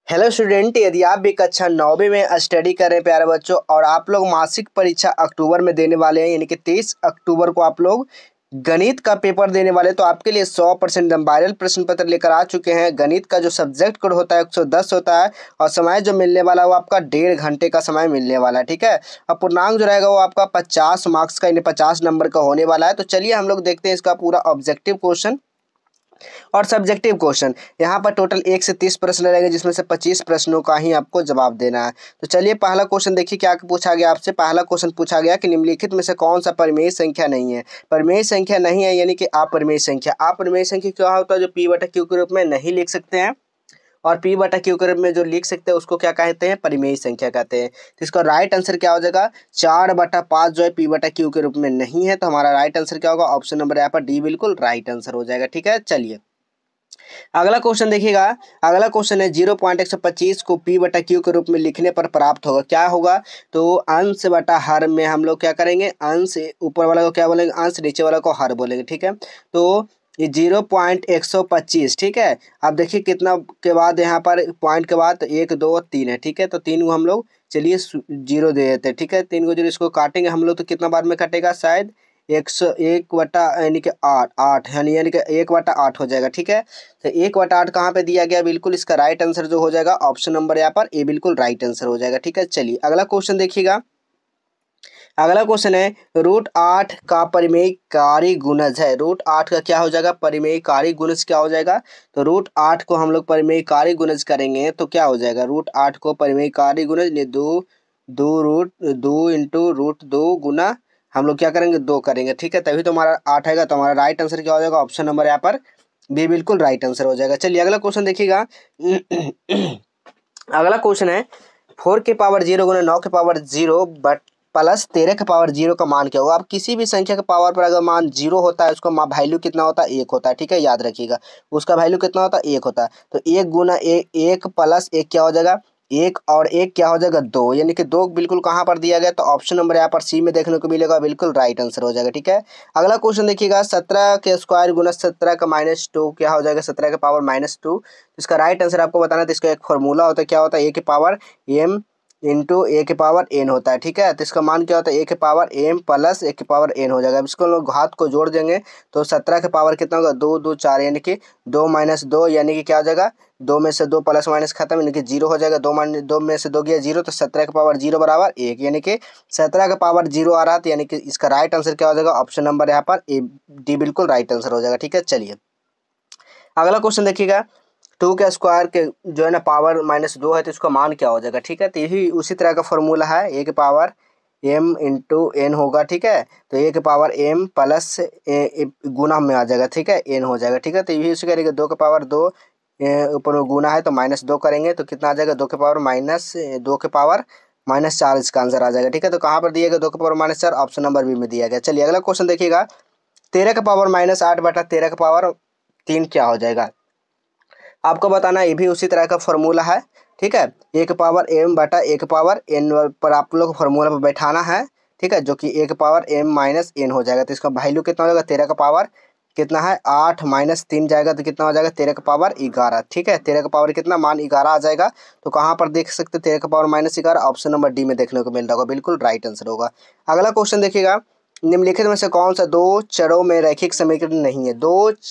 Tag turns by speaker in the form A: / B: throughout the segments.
A: Hello student, यदि आप भी कक्षा 9वीं में स्टडी कर रहे हैं प्यारे बच्चों और आप लोग मासिक परीक्षा अक्टूबर में देने वाले हैं, यानी कि 23 अक्टूबर को आप लोग गणित का पेपर देने वाले हैं, तो आपके लिए 100% वायरल प्रश्न पत्र लेकर आ चुके हैं। गणित का जो सब्जेक्ट कोड होता है 110 होता है और समय जो मिलने वाला है वो आपका 1.5 घंटे का समय मिलने वाला है। ठीक है, और पूर्णांक जो रहेगा वो आपका 50 मार्क्स का, यानी 50 नंबर का होने वाला है। तो चलिए हम लोग देखते हैं इसका पूरा ऑब्जेक्टिव क्वेश्चन और सब्जेक्टिव क्वेश्चन। यहाँ पर टोटल 1 से 30 प्रश्न रहेंगे, जिसमें से 25 प्रश्नों का ही आपको जवाब देना है। तो चलिए पहला क्वेश्चन देखिए क्या पूछा गया आपसे। पहला क्वेश्चन पूछा गया कि निम्नलिखित में से कौन सा परिमेय संख्या नहीं है। परिमेय संख्या नहीं है यानी कि अपरिमेय संख्या। अपरिमेय संख्या क्या होता है? जो पी बटा क्यू के रूप में नहीं लिख सकते हैं, और पी बटा क्यू के रूप में जो लिख सकते हैं उसको क्या कहते हैं? परिमेय संख्या कहते हैं। तो इसका राइट आंसर क्या हो जाएगा? 4/5 जो है पी बटा क्यू के रूप में नहीं है, तो हमारा राइट आंसर क्या होगा? ऑप्शन नंबर यहाँ पर डी बिल्कुल राइट आंसर हो जाएगा। ठीक है, चलिए अगला क्वेश्चन देखिएगा। अगला क्वेश्चन है 0.125 को पी बटा क्यू के रूप में लिखने पर प्राप्त होगा। क्या होगा? तो अंश बटा हर में हम लोग क्या करेंगे? अंश ऊपर वाला को क्या बोलेंगे? अंश, नीचे वाला को हर बोलेंगे। ठीक है, तो ये 0.125। ठीक है, अब देखिए कितना के बाद यहाँ पर पॉइंट के बाद 1 2 3 है। ठीक है, तो 3 को हम लोग चलिए 0 दे देते हैं। ठीक है, 3 को 0 इसको काटेंगे हम लोग तो कितना बार में कटेगा? शायद 101 यानी कि 8 यानी कि 1/8 हो जाएगा। ठीक है, तो 1/8 कहाँ पे दिया गया? बिल्कुल इसका राइट आंसर जो हो जाएगा ऑप्शन नंबर यहाँ पर ए बिल्कुल राइट आंसर हो जाएगा। ठीक है, चलिए अगला क्वेश्चन देखिएगा। अगला क्वेश्चन है √8 का परिमेयकारी गुणज है। √8 का क्या हो जाएगा? परिमेयकारी गुणज क्या हो जाएगा? तो √8 को हम लोग परिमेयकारी गुणज करेंगे तो क्या हो जाएगा? √8 को परिमेयकारी गुणज ने दो इंटू √2 गुना हम लोग क्या करेंगे? 2 करेंगे। ठीक है, तभी तो हमारा 8 आएगा। तो हमारा राइट आंसर क्या हो जाएगा? ऑप्शन नंबर यहाँ पर बी बिल्कुल राइट आंसर हो जाएगा। चलिए अगला क्वेश्चन देखिएगा। अगला क्वेश्चन है 4 के पावर 0 गुना 9 के पावर 0 बट प्लस 13 के पावर 0 का मान क्या होगा? अब किसी भी संख्या के पावर पर अगर मान 0 होता है, उसका वैल्यू कितना होता है? 1 होता है। ठीक है, याद रखिएगा, उसका वैल्यू कितना होता है? 1 होता है। तो 1 गुना 1 प्लस 1 क्या हो जाएगा? 1 और 1 क्या हो जाएगा? 2, यानी कि 2 बिल्कुल कहाँ पर दिया गया? तो ऑप्शन नंबर यहाँ पर सी में देखने को मिलेगा, बिल्कुल राइट आंसर हो जाएगा। ठीक है, अगला क्वेश्चन देखिएगा। 17 के स्क्वायर गुना 17 का -2 क्या हो जाएगा? 17 के पावर -2। इसका राइट आंसर आपको बताना है। तो इसका एक फॉर्मूला होता है, क्या होता है? ए के पावर एम इंटू ए के पावर एन होता है। ठीक है, तो इसका मान क्या होता है? ए के पावर एम प्लस ए के पावर एन हो जाएगा। अब इसको लोग घात को जोड़ देंगे तो 17 के पावर कितना होगा? 2 2 4, यानी कि 2 - 2, यानी कि क्या हो जाएगा? 2 में से 2 प्लस माइनस खत्म, यानी कि 0 हो जाएगा। 2 में से 2 गया 0, तो 17 के पावर 0 बराबर 1, यानी कि 17 के पावर 0 आ रहा था, यानी कि इसका राइट आंसर क्या हो जाएगा? ऑप्शन नंबर यहाँ पर ए डी बिल्कुल राइट आंसर हो जाएगा। ठीक है, चलिए अगला क्वेश्चन देखिएगा। 2 के स्क्वायर के जो है ना पावर -2 है, तो इसका मान क्या हो जाएगा? ठीक है, तो यही उसी तरह का फॉर्मूला है, ए के पावर एम इंटू एन होगा। ठीक है, तो ए के पावर एम प्लस गुना में आ जाएगा। ठीक है, एन हो जाएगा। ठीक है, तो यही उसी करेंगे। 2 के पावर 2 ऊपर में गुना है तो -2 करेंगे तो कितना आ जाएगा? 2 के पावर -2 के पावर -4 इसका आंसर आ जाएगा। ठीक है, तो कहाँ पर दिया गया? 2 के पावर -4 ऑप्शन नंबर बी में दिया गया। चलिए अगला क्वेश्चन देखिएगा। 13 के पावर -8 बटा 13 के पावर 3 क्या हो जाएगा? आपको बताना ये भी उसी तरह का फॉर्मूला है। ठीक है, ए के पावर एम बटा ए के पावर एन पर आप लोग को फॉर्मूला पर बैठाना है। ठीक है, जो कि ए के पावर एम माइनस एन हो जाएगा। तो इसका वैल्यू कितना हो जाएगा? 13 का पावर कितना है? 8 - 3 जाएगा तो कितना हो जाएगा? 13 का पावर 11। ठीक है, 13 का पावर कितना? मान 11 आ जाएगा। तो कहाँ पर देख सकते हैं? 13 का पावर -11 ऑप्शन नंबर डी में देखने को मिल रहा होगा, बिल्कुल राइट आंसर होगा। अगला क्वेश्चन देखिएगा। निम्नलिखित में से कौन सा 2 चरों में रैखिक समीकरण नहीं है? 2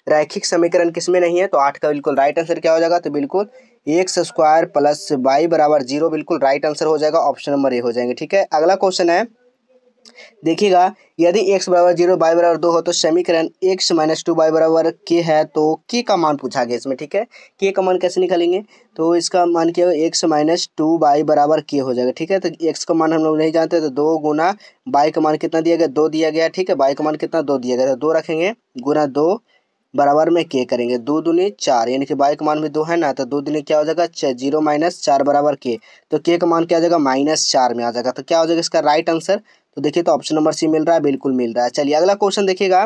A: रैखिक समीकरण किसमें नहीं है? तो 8 का बिल्कुल राइट आंसर क्या हो जाएगा? तो बिल्कुल एक्स स्क्वायर प्लस वाई बराबर 0 बिल्कुल राइट आंसर हो जाएगा, ऑप्शन नंबर ए हो जाएंगे। ठीक है, अगला क्वेश्चन है देखिएगा। यदि x बराबर 0 y बराबर 2 हो तो समीकरण x - 2 y बराबर k है, तो k का मान पूछा गया इसमें। ठीक है, k का मान कैसे निकालेंगे? तो इसका मान क्या होगा? x - 2 y बराबर k हो जाएगा। ठीक है, तो x का मान हम लोग नहीं जानते, तो 2 गुना y का मान कितना दिया गया? 2 दिया गया। ठीक है, y का मान कितना? 2 दिया गया, तो 2 रखेंगे गुना 2 बराबर में के करेंगे। 2 दूनी 4, यानी कि y का मान भी 2 है ना, तो 2 दूनी क्या हो जाएगा? 0 - 4 बराबर के, तो के का मान क्या आ जाएगा? -4 में आ जाएगा। तो क्या हो जाएगा इसका राइट आंसर? तो देखिए, तो ऑप्शन नंबर सी मिल रहा है, बिल्कुल मिल रहा है। चलिए अगला क्वेश्चन देखिएगा।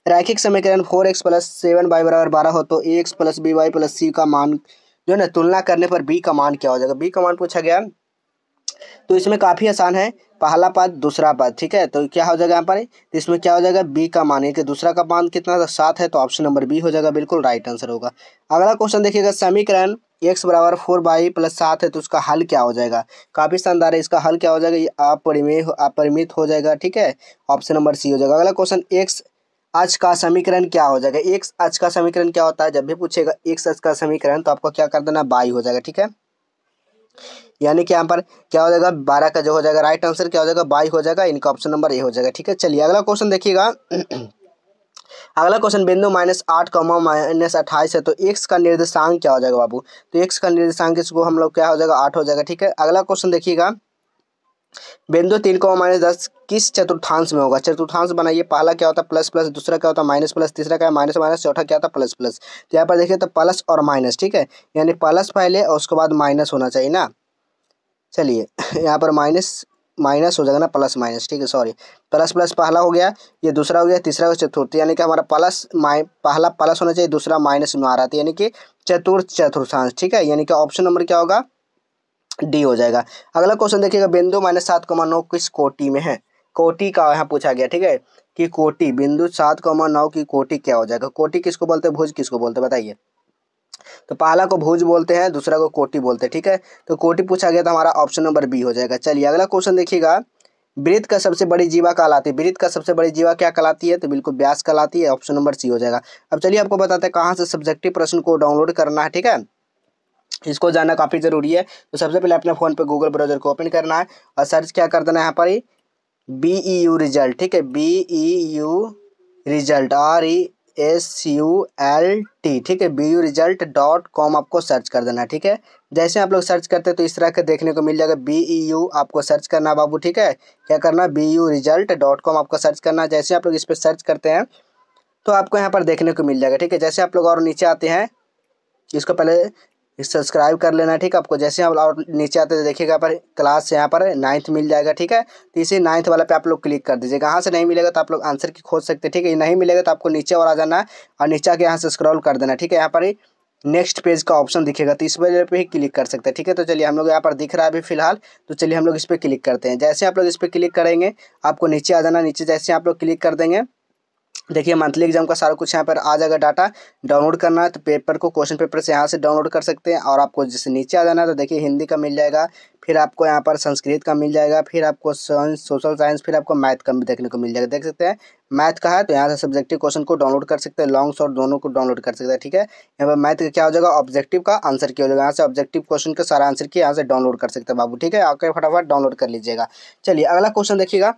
A: रैखिक समीकरण 4x + 7y बराबर 12 हो तो ax + by + c का मान जो है ना तुलना करने पर b का मान क्या हो जाएगा? b का मान पूछा गया, तो इसमें काफ़ी आसान है। पहला पद दूसरा पद। ठीक है, तो क्या हो जाएगा यहाँ पर? तो इसमें क्या हो जाएगा? बी का मान है कि दूसरा का मान कितना था? 7 है, तो ऑप्शन नंबर बी हो जाएगा, बिल्कुल राइट आंसर होगा। अगला क्वेश्चन देखिएगा। समीकरण x बराबर 4/7 है तो उसका हल क्या हो जाएगा। काफ़ी शानदार है, इसका हल क्या हो जाएगा, ये अपरिमित हो जाएगा। ठीक है, ऑप्शन नंबर सी हो जाएगा। अगला क्वेश्चन, x अक्ष का समीकरण क्या हो जाएगा। x अक्ष का समीकरण क्या होता है, जब भी पूछेगा x अक्ष का समीकरण तो आपको क्या कर देना, बाई हो जाएगा। ठीक है, यानी कि यहाँ पर क्या हो जाएगा, 12 का जो हो जाएगा राइट आंसर क्या हो जाएगा, बाई हो जाएगा। इनका ऑप्शन नंबर ए हो जाएगा। ठीक है, चलिए अगला क्वेश्चन देखिएगा। अगला क्वेश्चन, बिंदु -8, -28 है तो x का निर्देशांक क्या हो जाएगा बाबू। तो x का निर्देशांक इसको हम लोग क्या हो जाएगा, 8 हो जाएगा। ठीक है, अगला क्वेश्चन देखिएगा। बिंदु 3, -10 किस चतुर्थांश में होगा। चतुर्थांश बनाइए, पहला क्या होता है प्लस प्लस, दूसरा क्या होता है माइनस प्लस, तीसरा क्या है माइनस माइनस, चौथा क्या होता है प्लस प्लस। तो यहाँ पर देखिए तो प्लस और माइनस। ठीक है, यानी प्लस पहले और उसके बाद माइनस होना चाहिए ना। चलिए यहाँ पर माइनस माइनस हो जाएगा ना, प्लस माइनस। ठीक है, सॉरी, प्लस प्लस पहला हो गया, ये दूसरा हो गया, तीसरा हो चतुर्थ, यानी कि हमारा पहला प्लस होना चाहिए, दूसरा माइनस में आ रहा था, यानी कि चतुर्थांश। ठीक है, यानी कि ऑप्शन नंबर क्या होगा, डी हो जाएगा। अगला क्वेश्चन देखिएगा, बिंदु -7,9 किस कोटि में है। कोटि का यहाँ पूछा गया। ठीक है, कि कोटि बिंदु 7,9 की कोटि क्या हो जाएगा। कोटि किसको बोलते हैं, भुज किसको बोलते हैं, बताइए। तो पहला को भुज बोलते हैं, दूसरा को कोटि बोलते हैं। ठीक है, तो कोटि पूछा गया तो हमारा ऑप्शन नंबर बी हो जाएगा। चलिए अगला क्वेश्चन देखिएगा, वृत्त का सबसे बड़ी जीवा कहलाती है। वृत्त का सबसे बड़ी जीवा क्या कहलाती है, तो बिल्कुल व्यास कहलाती है। ऑप्शन नंबर सी हो जाएगा। अब चलिए आपको बताते हैं कहाँ से सब्जेक्टिव प्रश्न को डाउनलोड करना है। ठीक है, इसको जानना काफ़ी ज़रूरी है। तो सबसे पहले अपने फ़ोन पे गूगल ब्राउज़र को ओपन करना है और सर्च क्या कर देना है यहाँ पर ही, BEU रिजल्ट। ठीक है, BEU रिजल्ट, RESULT। ठीक है, BEU result.com आपको सर्च कर देना है। ठीक है, जैसे आप लोग सर्च करते हैं तो इस तरह का देखने को मिल जाएगा। BEU आपको सर्च करना है बाबू। ठीक है, क्या करना है, BEU result.com आपको सर्च करना है। जैसे आप लोग इस पर सर्च करते हैं तो आपको यहाँ पर देखने को मिल जाएगा। ठीक है, जैसे आप लोग और नीचे आते हैं, इसको पहले सब्सक्राइब कर लेना। ठीक है, आपको जैसे आप और नीचे आते हैं देखिएगा पर क्लास यहाँ पर 9th मिल जाएगा। ठीक है, तो इसी 9th वाला पे आप लोग क्लिक कर दीजिएगा। यहाँ से नहीं मिलेगा तो आप लोग आंसर की खोज सकते हैं। ठीक है, नहीं मिलेगा तो आपको नीचे और आ जाना है और नीचे आके यहाँ से स्क्रॉल कर देना। ठीक है, यहाँ पर ही नेक्स्ट पेज का ऑप्शन दिखेगा तो इस वजह पे ही क्लिक कर सकते हैं। ठीक है, तो चलिए हम लोग यहाँ पर दिख रहा है अभी फिलहाल, तो चलिए हम लोग इस पर क्लिक करते हैं। जैसे आप लोग इस पर क्लिक करेंगे आपको नीचे आ जाना। नीचे जैसे आप लोग क्लिक कर देंगे, देखिए मंथली एग्जाम का सारा कुछ यहाँ पर आ जाएगा। डाटा डाउनलोड करना है तो पेपर को क्वेश्चन पेपर से यहाँ से डाउनलोड कर सकते हैं। और आपको जैसे नीचे आ जाना है तो देखिए हिंदी का मिल जाएगा, फिर आपको यहाँ पर संस्कृत का मिल जाएगा, फिर आपको सोशल साइंस, फिर आपको मैथ का भी देखने को मिल जाएगा। देख सकते हैं मैथ का है तो यहाँ से सब्जेक्टिव क्वेश्चन को डाउनलोड कर सकते हैं, लॉन्ग शॉर्ट दोनों को डाउनलोड कर सकते हैं। ठीक है, यहाँ पर मैथ का क्या हो जाएगा, ऑब्जेक्टिव का आंसर क्या हो जाएगा, यहाँ से ऑब्जेक्टिव क्वेश्चन का सारा आंसर की यहाँ से डाउनलोड कर सकते हैं बाबू। ठीक है, आकर फटाफट डाउनलोड कर लीजिएगा। चलिए अगला क्वेश्चन देखिएगा।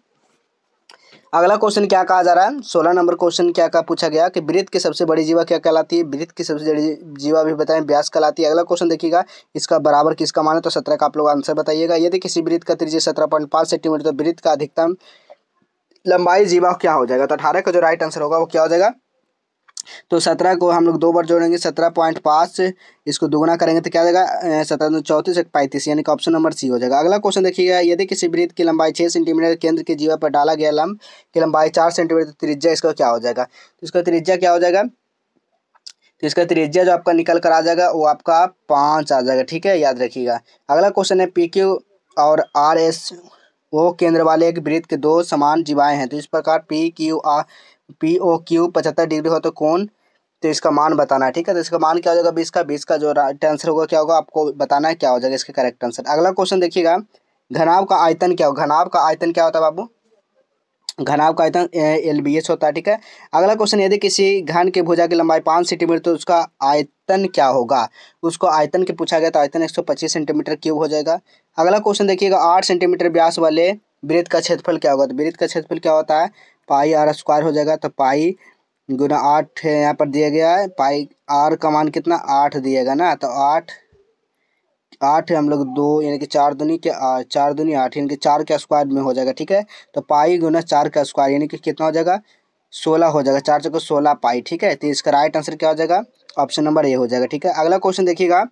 A: अगला क्वेश्चन क्या कहा जा रहा है, 16 नंबर क्वेश्चन क्या कहा पूछा गया कि वृत्त की सबसे बड़ी जीवा क्या कहलाती है। वृत्त की सबसे बड़ी जीवा भी बताएं, व्यास कहलाती है। अगला क्वेश्चन देखिएगा, इसका बराबर किसका मान है, तो 17 का आप लोग आंसर बताइएगा। यदि किसी वृत्त का त्रिज्या 17.5 सेंटीमीटर तो वृत्त का अधिकतम लंबाई जीवा क्या हो जाएगा। तो 18 का जो राइट आंसर होगा वो क्या हो जाएगा, तो 17 को हम लोग 2 बार जोड़ेंगे, 17.5 से इसको दुगुना करेंगे तो क्या हो जाएगा, 17 34 एक 35, यानी कि ऑप्शन नंबर सी हो जाएगा। अगला क्वेश्चन देखिएगा, यदि किसी वृत्त की लंबाई 6 सेंटीमीटर केंद्र की जीवा पर डाला गया लंब की लंबाई 4 सेंटीमीटर तो त्रिज्या इसका क्या हो जाएगा। तो इसका त्रिज्या क्या हो जाएगा, तो इसका त्रिज्या जो आपका निकल कर आ जाएगा वो आपका 5 आ जाएगा। ठीक है, याद रखिएगा। अगला क्वेश्चन है, PQ और RS केंद्र वाले एक वृत्त के दो समान जीवाएं हैं तो इस प्रकार POQ 75 डिग्री हो तो कौन, तो इसका मान बताना है। ठीक है, तो इसका मान क्या हो जाएगा, 20 का जो राइट आंसर होगा क्या होगा आपको बताना है क्या हो जाएगा इसका करेक्ट आंसर। अगला क्वेश्चन देखिएगा, घनाभ का आयतन क्या होगा। घनाभ का आयतन क्या होता है बाबू, घनाभ का आयतन LBH होता है। ठीक है, अगला क्वेश्चन, यदि किसी घन के भुजा की लंबाई 5 सेंटीमीटर तो उसका आयतन क्या होगा। उसको आयतन के पूछा गया तो आयतन 125 सेंटीमीटर क्यूब हो जाएगा। अगला क्वेश्चन देखिएगा, 8 सेंटीमीटर व्यास वाले वृत्त का क्षेत्रफल क्या होगा। तो वृत्त का क्षेत्रफल क्या होता है, पाई आर स्क्वायर हो जाएगा। तो पाई गुना 8 है यहाँ पर दिया गया है, पाई आर का मान कितना 8 दिएगा ना, तो 8 है हम लोग 2 यानी कि 4 दूनी के 4 दूनी 8 यानी कि 4 के स्क्वायर में हो जाएगा। ठीक है, तो पाई गुना 4 का स्क्वायर यानी कि कितना हो जाएगा, 16 हो जाएगा। 4 चौको 16 पाई। ठीक है, तो इसका राइट आंसर क्या हो जाएगा, ऑप्शन नंबर ए हो जाएगा। ठीक है, अगला क्वेश्चन देखिएगा,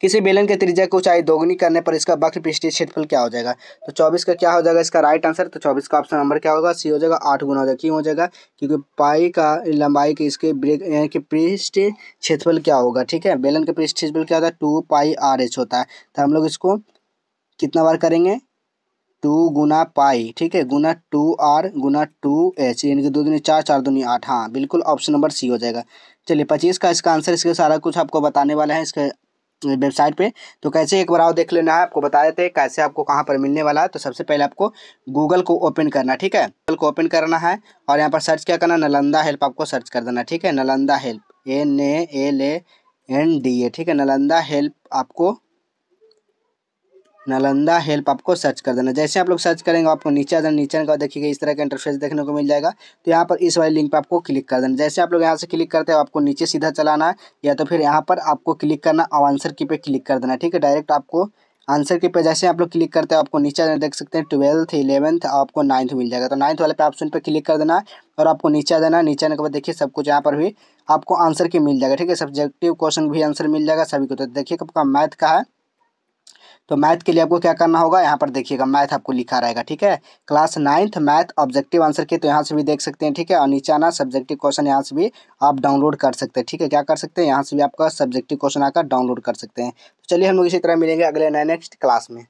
A: किसी बेलन के त्रिज्या की ऊंचाई दोगुनी करने पर इसका वक्र पृष्ठीय क्षेत्रफल क्या हो जाएगा। तो 24 का क्या हो जाएगा इसका राइट आंसर, तो 24 का ऑप्शन नंबर क्या होगा, सी हो जाएगा। 8 गुना हो जाएगा, क्यों हो जाएगा, क्योंकि पाई का लंबाई के इसके ब्रेक यानी कि पृष्ठ क्षेत्रफल क्या होगा। ठीक है, बेलन के पृष्ठ क्षेत्रफल क्या होता है, 2πr/h होता है। तो हम लोग इसको कितना बार करेंगे, 2 गुना पाई। ठीक है, गुना 2r गुना 2h यानी कि 2 दूनी 4 4 दूनी 8। हाँ बिल्कुल, ऑप्शन नंबर सी हो जाएगा। चलिए 25 का इसका आंसर, इसके सारा कुछ आपको बताने वाला है। इसके वेबसाइट पे। तो कैसे एक बार आओ देख लेना है, आपको बता देते हैं कैसे आपको कहाँ पर मिलने वाला है। तो सबसे पहले आपको गूगल को ओपन करना है, ठीक है, गूगल को ओपन करना है और यहाँ पर सर्च क्या करना, नालंदा हेल्प आपको सर्च कर देना, ठीक है, नालंदा हेल्प, NALANDA, ठीक है, नालंदा हेल्प आपको सर्च कर देना। जैसे आप लोग सर्च करेंगे आपको नीचे आ जाना, नीचे का देखिएगा इस तरह का इंटरफेस देखने को मिल जाएगा। तो यहाँ पर इस वाले लिंक पे आपको क्लिक कर देना। जैसे आप लोग यहाँ से क्लिक करते हैं आपको नीचे सीधा चलाना है, या तो फिर यहाँ पर आपको क्लिक करना और आंसर की पे क्लिक कर देना, ठीक है। डायरेक्ट आपको आंसर की पे जैसे आप लोग क्लिक करते हैं आपको नीचे आ जाना, देख सकते हैं 12th 11th आपको 9th मिल जाएगा। तो 9th वाले पे ऑप्शन पे क्लिक कर देना है और आपको नीचे आ जाना है। नीचे आने के बाद देखिए सब कुछ यहाँ पर भी आपको आंसर की मिल जाएगा, ठीक है। सब्जेक्टिव क्वेश्चन भी आंसर मिल जाएगा सभी को। तो देखिए आपका मैथ का है, तो मैथ के लिए आपको क्या करना होगा, यहाँ पर देखिएगा मैथ आपको लिखा रहेगा, ठीक है, class 9th math objective answer के। तो यहाँ से भी देख सकते हैं, ठीक है, और नीचे आना सब्जेक्टिव क्वेश्चन यहाँ से भी आप डाउनलोड कर सकते हैं, ठीक है। क्या कर सकते हैं, यहाँ से भी आपका सब्जेक्टिव क्वेश्चन आकर डाउनलोड कर सकते हैं। तो चलिए हम लोग इसी तरह मिलेंगे अगले नेक्स्ट क्लास में।